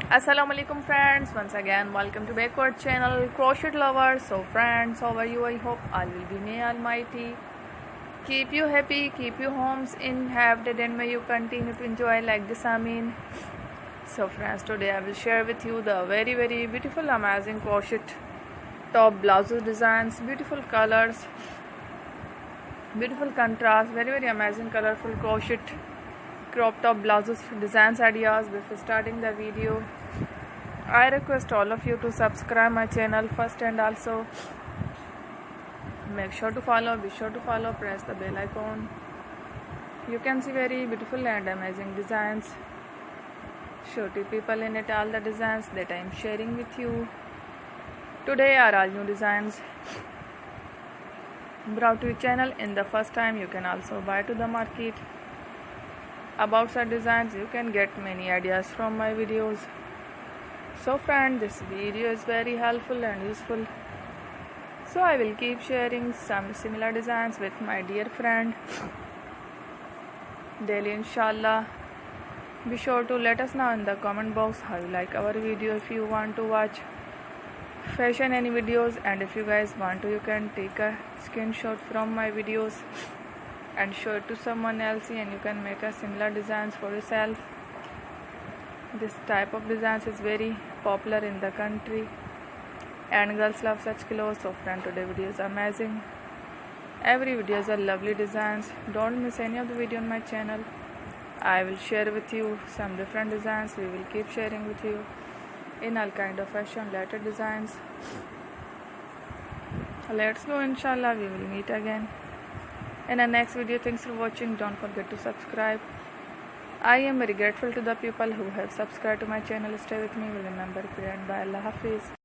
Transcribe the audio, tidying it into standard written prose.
Assalamu alaikum friends, once again welcome to back to our channel Crochet Lovers. So friends, how are you? I hope all will be may almighty keep you happy, keep you homes in health, and may you continue to enjoy like this. So friends, today I will share with you the very beautiful amazing crochet top blouses designs, beautiful colors, beautiful contrast, very amazing colorful crochet crop top blouses designs ideas. Before starting the video, I request all of you to subscribe my channel first, and also be sure to follow, press the bell icon. You can see very beautiful and amazing designs. Show to people in it all the designs that I am sharing with you. Today are all new designs brought to your channel in the first time. You can also buy to the market. About such designs, you can get many ideas from my videos. So friend, this video is very helpful and useful. So I will keep sharing some similar designs with my dear friend daily, inshallah. Be sure to let us know in the comment box how you like our video. If you want to watch fashion any videos, and if you guys want to, you can take a screenshot from my videos and show it to someone else, and you can make a similar designs for yourself. This type of designs is very popular in the country and girls love such clothes. So friend, today video is amazing. Every video is a lovely designs. Don't miss any of the video on my channel. I will share with you some different designs. We will keep sharing with you in all kind of fashion related designs. Let's go, inshallah. We will meet again in the next video. Thanks for watching. Don't forget to subscribe. I am very grateful to the people who have subscribed to my channel. Stay with me. Will remember prayer, and bye. Allah Hafiz.